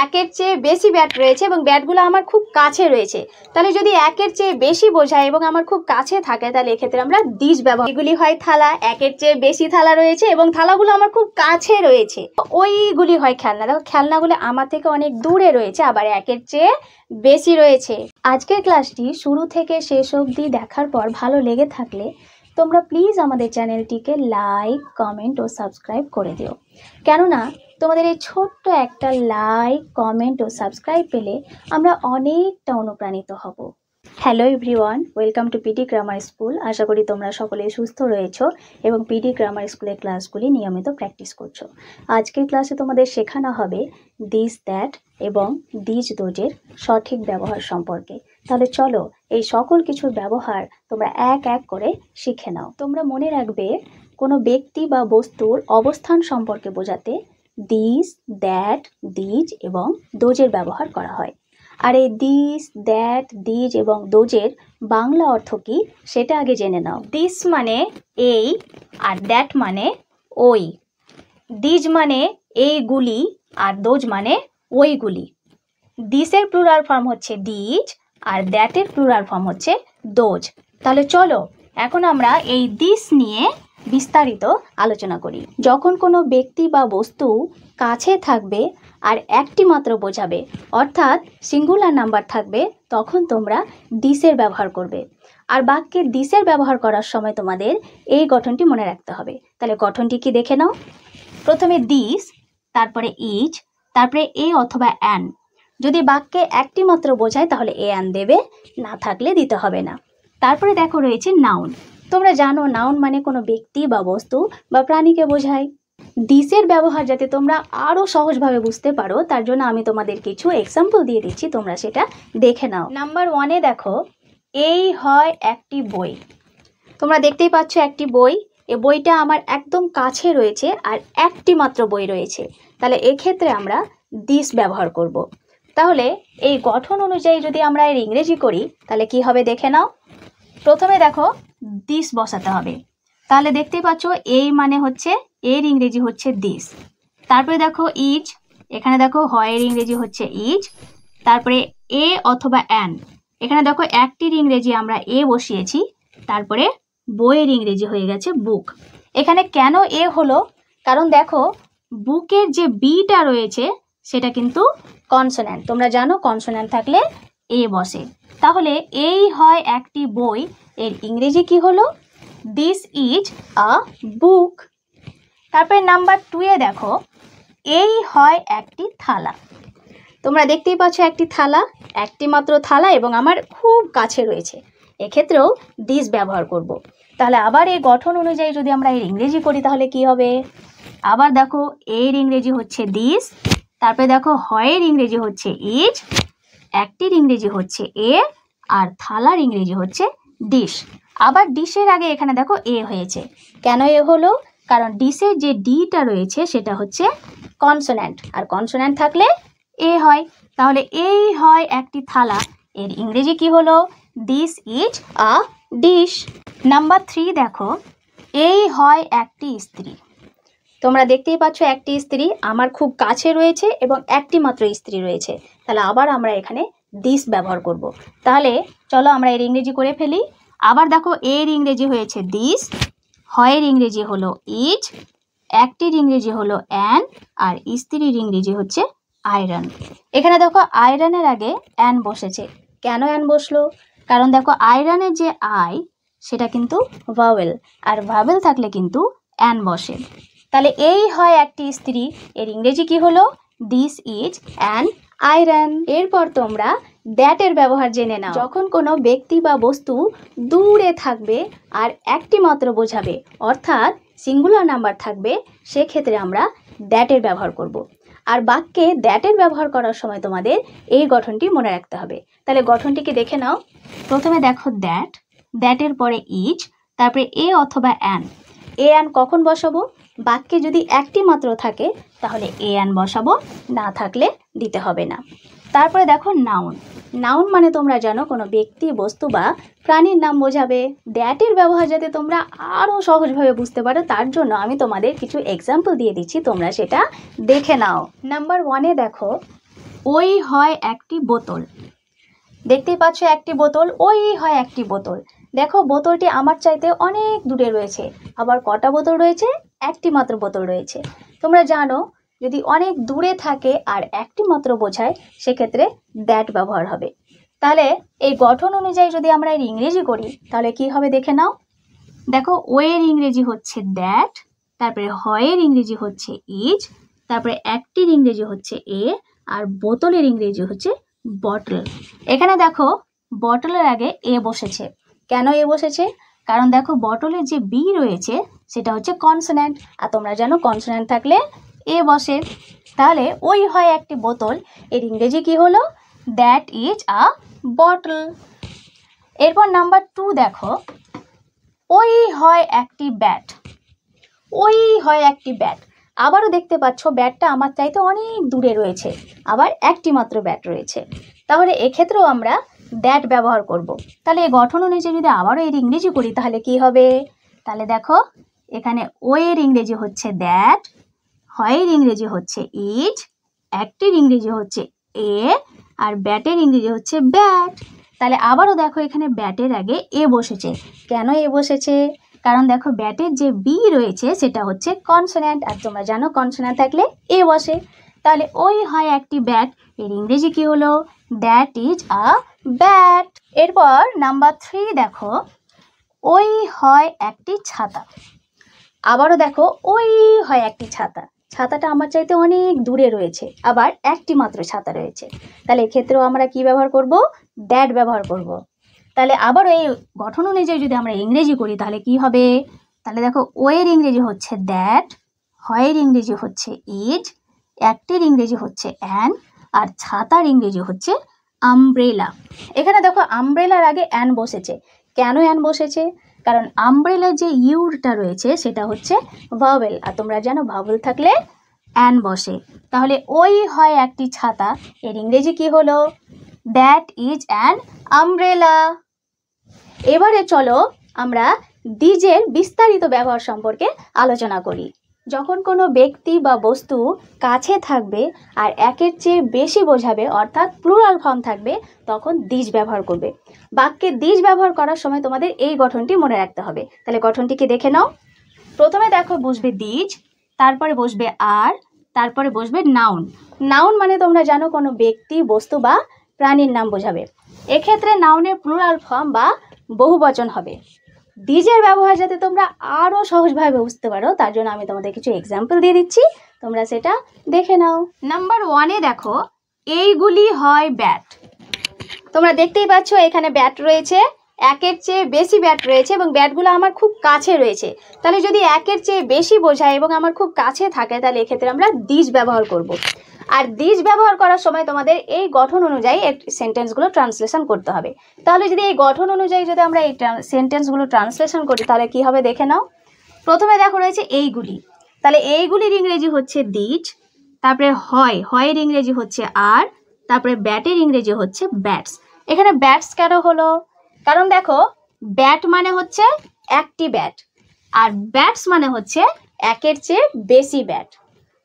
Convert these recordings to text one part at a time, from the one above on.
একের চেয়ে বেশি ব্যাট রয়েছে এবং ব্যাটগুলো আমার খুব কাছে রয়েছে, তাহলে যদি একের চেয়ে বেশি বোঝায় এবং আমার খুব কাছে থাকে তাহলে এক্ষেত্রে আমরা দিস ব্যবহার। এগুলি হয় থালা, একের চেয়ে বেশি থালা রয়েছে এবং থালাগুলো আমার খুব কাছে রয়েছে। ওইগুলি হয় খেলনা। দেখো খেলনাগুলো আমার থেকে অনেক দূরে রয়েছে, আবার একের চেয়ে বেশি রয়েছে। আজকের ক্লাসটি শুরু থেকে শেষ অবধি দেখার পর ভালো লেগে থাকলে তোমরা প্লিজ আমাদের চ্যানেলটিকে লাইক, কমেন্ট ও সাবস্ক্রাইব করে দিও। কেননা তোমাদের এই ছোট্ট একটা লাইক, কমেন্ট ও সাবস্ক্রাইব পেলে আমরা অনেকটা অনুপ্রাণিত হব। Hello everyone, welcome to PD grammar school. আশা করি তোমরা সকলে সুস্থ রয়েছো এবং পিডি গ্রামার স্কুলের ক্লাসগুলি নিয়মিত প্র্যাকটিস করছো। আজকের ক্লাসে তোমাদের শেখানো হবে দিস, দ্যাট এবং দিজ, দোজের সঠিক ব্যবহার সম্পর্কে। তাহলে চলো এই সকল কিছুর ব্যবহার তোমরা এক এক করে শিখে নাও। তোমরা মনে রাখবে কোনো ব্যক্তি বা বস্তুর অবস্থান সম্পর্কে বোঝাতে দিস, দ্যাট, দিজ এবং দোজের ব্যবহার করা হয়। আর এই দিস, দ্যাট, দিজ এবং দোজের বাংলা অর্থ কি সেটা আগে জেনে নাও। দিস মানে এই আর দ্যাট মানে ওই। দিজ মানে এইগুলি আর দোজ মানে ওইগুলি। দিসের প্লুরাল ফর্ম হচ্ছে দিজ আর দ্যাটের প্লুরাল ফর্ম হচ্ছে দোজ। তাহলে চলো এখন আমরা এই দিস নিয়ে বিস্তারিত আলোচনা করি। যখন কোনো ব্যক্তি বা বস্তু কাছে থাকবে আর একটি মাত্র বোঝাবে, অর্থাৎ সিঙ্গুলার নাম্বার থাকবে, তখন তোমরা দিসের ব্যবহার করবে। আর বাক্যে দিসের ব্যবহার করার সময় তোমাদের এই গঠনটি মনে রাখতে হবে। তাহলে গঠনটি কি দেখে নাও। প্রথমে দিস, তারপরে ইজ, তারপরে এ অথবা অ্যান। যদি বাক্যে একটি মাত্র বোঝায় তাহলে এ অ্যান দেবে, না থাকলে দিতে হবে না। তারপরে দেখো রয়েছে নাউন। তোমরা জানো নাউন মানে কোনো ব্যক্তি বা বস্তু বা প্রাণীকে বোঝায়। দিসের ব্যবহার যাতে তোমরা আরও সহজভাবে বুঝতে পারো তার জন্য আমি তোমাদের কিছু এক্সাম্পল দিয়ে দিচ্ছি, তোমরা সেটা দেখে নাও। নাম্বার 1-এ দেখো, এই হয় একটি বই। তোমরা দেখতেই পাচ্ছ একটি বই। এই বইটা আমার একদম কাছে রয়েছে আর একটি মাত্র বই রয়েছে, তাহলে এক্ষেত্রে আমরা দিস ব্যবহার করব। তাহলে এই গঠন অনুযায়ী যদি আমরা এর ইংরেজি করি তাহলে কি হবে দেখে নাও। প্রথমে দেখো দিস বসাতে হবে। তাহলে দেখতেই পাচ্ছ এই মানে হচ্ছে এর ইংরেজি হচ্ছে দিস। তারপরে দেখো ইজ, এখানে দেখো হয়ের ইংরেজি হচ্ছে ইজ। তারপরে এ অথবা অ্যান, এখানে দেখো একটির ইংরেজি আমরা এ বসিয়েছি, তারপরে বইয়ের ইংরেজি হয়ে গেছে বুক। এখানে কেন এ হলো, কারণ দেখো বুকের যে বিটা রয়েছে সেটা কিন্তু কনসোন্যান্ট। তোমরা জানো কনসোন্যান্ট থাকলে এ বসে। তাহলে এই হয় একটি বই, এর ইংরেজি কি হলো? দিস ইজ আ বুক। তারপরে নাম্বার 2-এ দেখো, এই হয় একটি থালা। তোমরা দেখতেই পাচ্ছ একটি থালা, একটি মাত্র থালা এবং আমার খুব কাছে রয়েছে, এক্ষেত্রেও দিস ব্যবহার করব। তাহলে আবার এই গঠন অনুযায়ী যদি আমরা এর ইংরেজি করি তাহলে কি হবে? আবার দেখো এর ইংরেজি হচ্ছে দিস, তারপরে দেখো হয়ের ইংরেজি হচ্ছে ইজ, একটির ইংরেজি হচ্ছে এ আর থালার ইংরেজি হচ্ছে ডিশ। আবার ডিশের আগে এখানে দেখো এ হয়েছে। কেন এ হলো? কারণ ডিশের যে ডিটা রয়েছে সেটা হচ্ছে কনসোন্যান্ট, আর কনসোন্যান্ট থাকলে এ হয়। তাহলে এই হয় একটি থালা, এর ইংরেজি কি হলো? This is a dish. Number 3 দেখো, এই হয় একটি স্ত্রী। তোমরা দেখতেই পাচ্ছ একটি স্ত্রী আমার খুব কাছে রয়েছে এবং একটি মাত্র স্ত্রী রয়েছে, তাহলে আবার আমরা এখানে দিস ব্যবহার করব। তাহলে চলো আমরা এর ইংরেজি করে ফেলি। আবার দেখো এর ইংরেজি হয়েছে দিস, হয়ের ইংরেজি হলো ইজ, একটির ইংরেজি হলো অ্যান আর স্ত্রীর ইংরেজি হচ্ছে আয়রন। এখানে দেখো আয়রনের আগে অ্যান বসেছে। কেন অ্যান বসলো? কারণ দেখো আয়রনের যে আই সেটা কিন্তু ভাওয়েল, আর ভাওয়েল থাকলে কিন্তু অ্যান বসে। তাহলে এই হয় একটি স্ত্রী, এর ইংরেজি কি হলো? This is an iron. এরপর তোমরা দ্যাটের ব্যবহার জেনে নাও। যখন কোনো ব্যক্তি বা বস্তু দূরে থাকবে আর একটি মাত্র বোঝাবে, অর্থাৎ সিঙ্গুলার নাম্বার থাকবে, সেক্ষেত্রে আমরা দ্যাটের ব্যবহার করব। আর বাক্যে দ্যাটের ব্যবহার করার সময় তোমাদের এই গঠনটি মনে রাখতে হবে। তাহলে গঠনটিকে দেখে নাও। প্রথমে দেখো দ্যাট, দ্যাটের পরে ইজ, তারপরে এ অথবা অ্যান। এ অ্যান কখন বসাবো? বাক্যে যদি একটি মাত্র থাকে তাহলে এ অ্যান বসাবো, না থাকলে দিতে হবে না। তারপরে দেখো নাউন। নাউন মানে তোমরা জানো কোনো ব্যক্তি, বস্তু বা প্রাণীর নাম বোঝাবে। দ্যাটের ব্যবহার যাতে তোমরা আরও সহজভাবে বুঝতে পারো তার জন্য আমি তোমাদের কিছু এক্সাম্পল দিয়ে দিচ্ছি, তোমরা সেটা দেখে নাও। নাম্বার 1-এ দেখো, ওই হয় একটি বোতল। দেখতেই পাচ্ছ একটি বোতল, ওই হয় একটি বোতল। দেখো বোতলটি আমার চাইতে অনেক দূরে রয়েছে। আবার কটা বোতল রয়েছে? একটি মাত্র বোতল রয়েছে। তোমরা জানো যদি অনেক দূরে থাকে আর একটি মাত্র বোঝায় সেক্ষেত্রে দ্যাট ব্যবহার হবে। তাহলে এই গঠন অনুযায়ী যদি আমরা এর ইংরেজি করি তাহলে কি হবে দেখে নাও। দেখো ওয়ের ইংরেজি হচ্ছে দ্যাট, তারপরে হয়ের ইংরেজি হচ্ছে ইজ, তারপরে একটির ইংরেজি হচ্ছে এ, আর বোতলের ইংরেজি হচ্ছে বটল। এখানে দেখো বটলের আগে এ বসেছে। কেন এ বসেছে? কারণ দেখো বটলের যে বি রয়েছে সেটা হচ্ছে কনসোন্যান্ট, আর তোমরা জানো কনসোন্যান্ট থাকলে এ বসে। তাহলে ওই হয় একটি বোতল, এর ইংরেজি কি হলো? That is a bottle. এরপর নাম্বার 2 দেখো, ওই হয় একটি ব্যাট। ওই হয় একটি ব্যাট। আবারও দেখতে পাচ্ছ ব্যাটটা আমার চাইতে অনেক দূরে রয়েছে, আবার একটি মাত্র ব্যাট রয়েছে। তাহলে এক্ষেত্রেও আমরা দ্যাট ব্যবহার করব। তাহলে এই গঠন অনুযায়ী যদি আবারও এর ইংরেজি করি তাহলে কি হবে? তাহলে দেখো এখানে ও এর ইংরেজি হচ্ছে দ্যাট, হয়ের ইংরেজি হচ্ছে ইজ, একটির ইংরেজি হচ্ছে এ, আর ব্যাটের ইংরেজি হচ্ছে ব্যাট। তাহলে আবারও দেখো এখানে ব্যাটের আগে এ বসেছে। কেন এ বসেছে? কারণ দেখো ব্যাটের যে বি রয়েছে সেটা হচ্ছে কনসোন্যান্ট, আর তোমরা জানো কনসোন্যান্ট থাকলে এ বসে। তাহলে ওই হয় একটি ব্যাট, এর ইংরেজি কি হলো? That is a bat. এরপর নাম্বার 3 দেখো, ওই হয় একটি ছাতা। আবারও দেখো ওই হয় একটি ছাতা। ছাতাটা আমার চাইতে অনেক দূরে রয়েছে, আবার একটি মাত্র ছাতা রয়েছে। তাহলে এক্ষেত্রেও আমরা কি ব্যবহার করব? দ্যাট ব্যবহার করব। তাহলে আবার এই গঠন অনুযায়ী যদি আমরা ইংরেজি করি তাহলে কি হবে? তাহলে দেখো ও এর ইংরেজি হচ্ছে দ্যাট, হয়ের ইংরেজি হচ্ছে ইজ, একটির ইংরেজি হচ্ছে অ্যান, আর ছাতার ইংরেজি হচ্ছে আমব্রেলা। এখানে দেখো আমব্রেলার আগে অ্যান বসেছে। কেন অ্যান বসেছে? কারণ আমব্রেলার যে ইউটা রয়েছে সেটা হচ্ছে ভাওয়েল, আর তোমরা জানো ভাওয়েল থাকলে অ্যান বসে। তাহলে ওই হয় একটি ছাতা, এর ইংরেজি কি হলো? That is an umbrella. এবারে চলো আমরা দিজের বিস্তারিত ব্যবহার সম্পর্কে আলোচনা করি। যখন কোনো ব্যক্তি বা বস্তু কাছে থাকবে আর একের চেয়ে বেশি বোঝাবে অর্থাৎ প্লুরাল ফর্ম থাকবে তখন দিজ ব্যবহার করবে। বাক্যে দিজ ব্যবহার করার সময় তোমাদের এই গঠনটি মনে রাখতে হবে। তাহলে গঠনটিকে দেখে নাও। প্রথমে দেখো বসবে দিজ, তারপরে বসবে আর, তারপরে বসবে নাউন। নাউন মানে তোমরা জানো কোনো ব্যক্তি, বস্তু বা প্রাণীর নাম বোঝাবে। এক্ষেত্রে নাউনের প্লুরাল ফর্ম বা বহুবচন হবে। দিজের ব্যবহার যাতে তোমরা আরও সহজভাবে বুঝতে পারো তার জন্য আমি তোমাদের কিছু এক্সাম্পল দিয়ে দিচ্ছি, তোমরা সেটা দেখে নাও। নাম্বার 1-এ দেখো, এইগুলি হয় ব্যাট। তোমরা দেখতেই পাচ্ছ এখানে ব্যাট রয়েছে, একের চেয়ে বেশি ব্যাট রয়েছে এবং ব্যাটগুলো আমার খুব কাছে রয়েছে। তাহলে যদি একের চেয়ে বেশি বোঝায় এবং আমার খুব কাছে থাকে তাহলে এক্ষেত্রে আমরা দিজ ব্যবহার করব। আর দিজ ব্যবহার করার সময় তোমাদের এই গঠন অনুযায়ী সেন্টেন্সগুলো ট্রান্সলেশন করতে হবে। তাহলে যদি এই গঠন অনুযায়ী যদি আমরা এই সেন্টেন্সগুলো ট্রান্সলেশন করি তাহলে কি হবে দেখে নাও। প্রথমে দেখো রয়েছে এইগুলি, তাহলে এইগুলির ইংরেজি হচ্ছে দিজ, তারপরে হয়ের ইংরেজি হচ্ছে আর, তারপরে ব্যাটের ইংরেজি হচ্ছে ব্যাটস। এখানে ব্যাটস কেন হলো? কারণ দেখো ব্যাট মানে হচ্ছে একটি ব্যাট, আর ব্যাটস মানে হচ্ছে একের চেয়ে বেশি ব্যাট।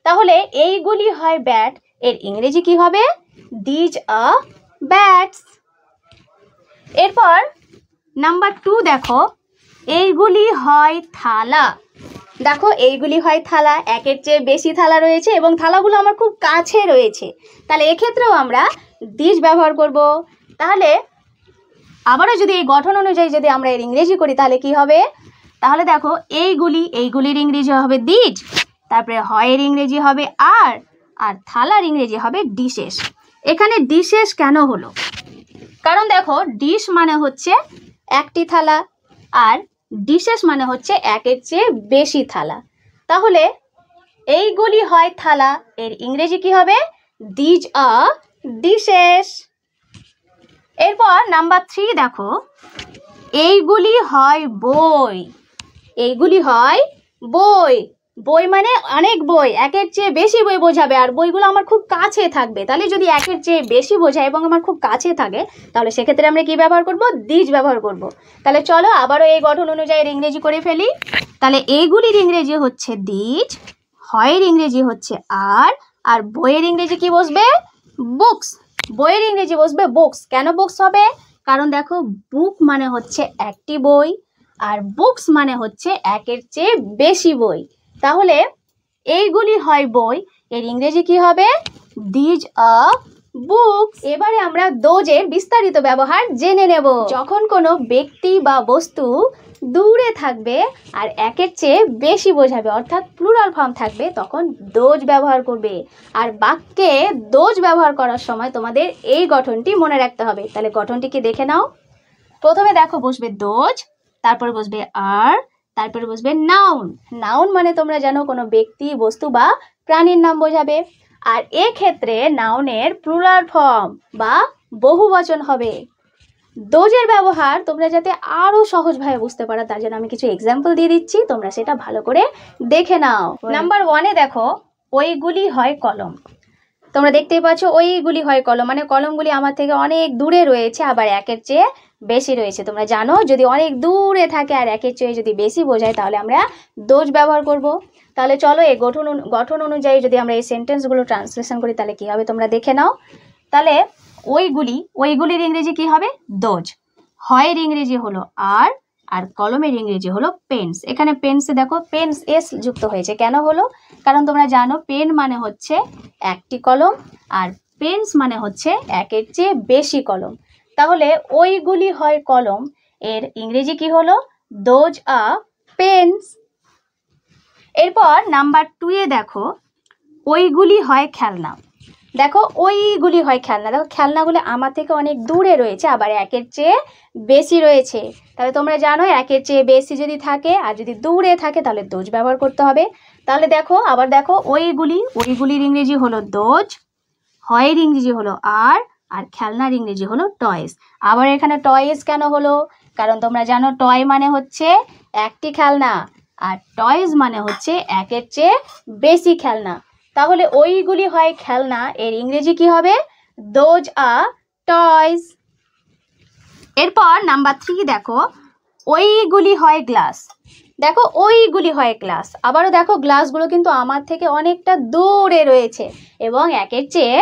তাহলে এইগুলি হয় ব্যাট, এর ইংরেজি কি হবে? These a bats. এরপর নাম্বার 2 দেখো, এইগুলি হয় থালা। দেখো এইগুলি হয় থালা, একের চেয়ে বেশি থালা রয়েছে এবং থালাগুলো আমার খুব কাছে রয়েছে। তাহলে এক্ষেত্রেও আমরা দিজ ব্যবহার করব। তাহলে আবারও যদি এই গঠন অনুযায়ী যদি আমরা এর ইংরেজি করি তাহলে কি হবে? তাহলে দেখো এইগুলির ইংরেজি হবে দিজ, তারপরে হয়ের ইংরেজি হবে আর, আর থালার ইংরেজি হবে ডিশেস। এখানে ডিশেস কেন হলো? কারণ দেখো ডিশ মানে হচ্ছে একটি থালা আর ডিশেস মানে হচ্ছে একের চেয়ে বেশি থালা। তাহলে এইগুলি হয় থালা, এর ইংরেজি কি হবে? These a dishes. এরপর নাম্বার 3 দেখো, এইগুলি হয় বই। এইগুলি হয় বই। বই মানে অনেক বই, একের চেয়ে বেশি বই বোঝাবে আর বইগুলো আমার খুব কাছে থাকবে। তাহলে যদি একের চেয়ে বেশি বোঝায় এবং আমার খুব কাছে থাকে তাহলে সেক্ষেত্রে আমরা কি ব্যবহার করব? দিজ ব্যবহার করব। তাহলে চলো আবারও এই গঠন অনুযায়ী ইংরেজি করে ফেলি। তাহলে এইগুলির ইংরেজি হচ্ছে দিজ, হয়ের ইংরেজি হচ্ছে আর, আর বইয়ের ইংরেজি কি বসবে? বুকস, বইয়ের ইংরেজি বসবে বুকস। কেন বুকস হবে? কারণ দেখো বুক মানে হচ্ছে একটি বই, আর বুকস মানে হচ্ছে একের চেয়ে বেশি বই। তাহলে এইগুলি হয় বই, এর ইংরেজি কি হবে? These are books. এবারে আমরা দোজের বিস্তারিত ব্যবহার জেনে নেব। যখন কোনো ব্যক্তি বা বস্তু দূরে থাকবে আর একের চেয়ে বেশি বোঝাবে, অর্থাৎ প্লুরাল ফর্ম থাকবে, তখন দোজ ব্যবহার করবে। আর বাক্যে দোজ ব্যবহার করার সময় তোমাদের এই গঠনটি মনে রাখতে হবে। তাহলে গঠনটি কি দেখে নাও। প্রথমে দেখো বসবে দোজ, তারপরে বসবে আর, তারপরে বসবে নাউন। নাউন মানে তোমরা জানো কোনো ব্যক্তি, বস্তু বা প্রাণীর নাম বোঝাবে। আর এক্ষেত্রে নাউনের প্লুরাল ফর্ম বা বহুবচন হবে। দোজের ব্যবহার তোমরা যাতে আরো সহজভাবে বুঝতে পারো তার জন্য আমি কিছু এক্সাম্পল দিয়ে দিচ্ছি, তোমরা সেটা ভালো করে দেখে নাও। নাম্বার 1-এ দেখো ওইগুলি হয় কলম। তোমরা দেখতেই পাচ্ছ ওইগুলি হয় কলম, মানে কলমগুলি আমার থেকে অনেক দূরে রয়েছে, আবার একের চেয়ে বেশি রয়েছে। তোমরা জানো যদি অনেক দূরে থাকে আর একের চেয়ে যদি বেশি বোঝায় তাহলে আমরা দোজ ব্যবহার করব। তাহলে চলো এই গঠন অনুযায়ী যদি আমরা এই সেন্টেন্সগুলো ট্রান্সলেশন করি তাহলে কি হবে তোমরা দেখে নাও। তাহলে ওইগুলির ইংরেজি কি হবে? দোজ। হয়ের ইংরেজি হলো আর, আর কলমের ইংরেজি হলো পেন্স। এখানে পেন্সে দেখো পেন্স এস যুক্ত হয়েছে, কেন হলো? কারণ তোমরা জানো পেন মানে হচ্ছে একটি কলম, আর পেন্স মানে হচ্ছে একের চেয়ে বেশি কলম। তাহলে ওইগুলি হয় কলম, এর ইংরেজি কি হলো? Those are pens. এরপর নাম্বার 2-এ দেখো ওইগুলি হয় খেলনা। দেখো ওইগুলি হয় খেলনা, দেখো খেলনাগুলো আমার থেকে অনেক দূরে রয়েছে, আবার একের চেয়ে বেশি রয়েছে। তাহলে তোমরা জানো একের চেয়ে বেশি যদি থাকে আর যদি দূরে থাকে তাহলে দোজ ব্যবহার করতে হবে। তাহলে দেখো আবার দেখো ওইগুলির ইংরেজি হলো দোজ, হয়ের ইংরেজি হলো আর, আর খেলনার ইংরেজি হলো টয়েস। আবার এখানে টয়েস কেন হলো? কারণ তোমরা জানো টয় মানে হচ্ছে একটি খেলনা, আর টয়েস মানে হচ্ছে একের চেয়ে বেশি খেলনা। তাহলে ওইগুলি হয় খেলনা, এর ইংরেজি কি হবে? দোজ আর টয়স। এরপর নাম্বার 3 দেখো ওইগুলি হয় গ্লাস। দেখো ওইগুলি হয় গ্লাস, আবারও দেখো গ্লাসগুলো কিন্তু আমার থেকে অনেকটা দূরে রয়েছে এবং একের চেয়ে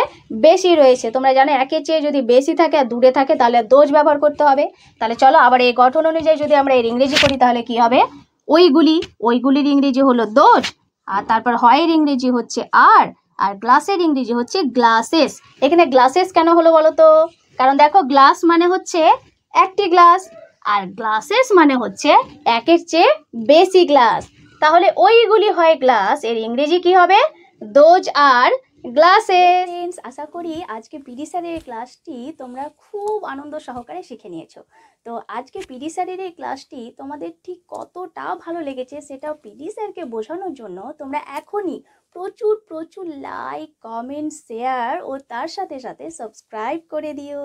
বেশি রয়েছে। তোমরা জানো একের চেয়ে যদি বেশি থাকে আর দূরে থাকে তাহলে দোজ ব্যবহার করতে হবে। তাহলে চলো আবার এই গঠন অনুযায়ী যদি আমরা এর ইংরেজি করি তাহলে কি হবে? ওইগুলির ইংরেজি হলো দোজ, আর তারপর হয়ের ইংরেজি হচ্ছে আর গ্লাসের ইংরেজি হচ্ছে গ্লাসেস। এখানে গ্লাসেস কেন হলো বলো তো? কারণ দেখো গ্লাস মানে হচ্ছে একটি গ্লাস, আর গ্লাসেস মানে হচ্ছে একের চেয়ে বেশি গ্লাস। তাহলে ওইগুলি হয় গ্লাস, এর ইংরেজি কি হবে? Those are glasses. আশা করি আজকে পিডি স্যারের ক্লাসটি তোমরা খুব আনন্দ সহকারে শিখে নিয়েছো। তো আজকে পিডি স্যারের এই ক্লাসটি তোমাদের ঠিক কতটা ভালো লেগেছে সেটাও পিডি স্যারকে বোঝানোর জন্য তোমরা এখনই প্রচুর প্রচুর লাইক, কমেন্ট, শেয়ার ও তার সাথে সাথে সাবস্ক্রাইব করে দিও।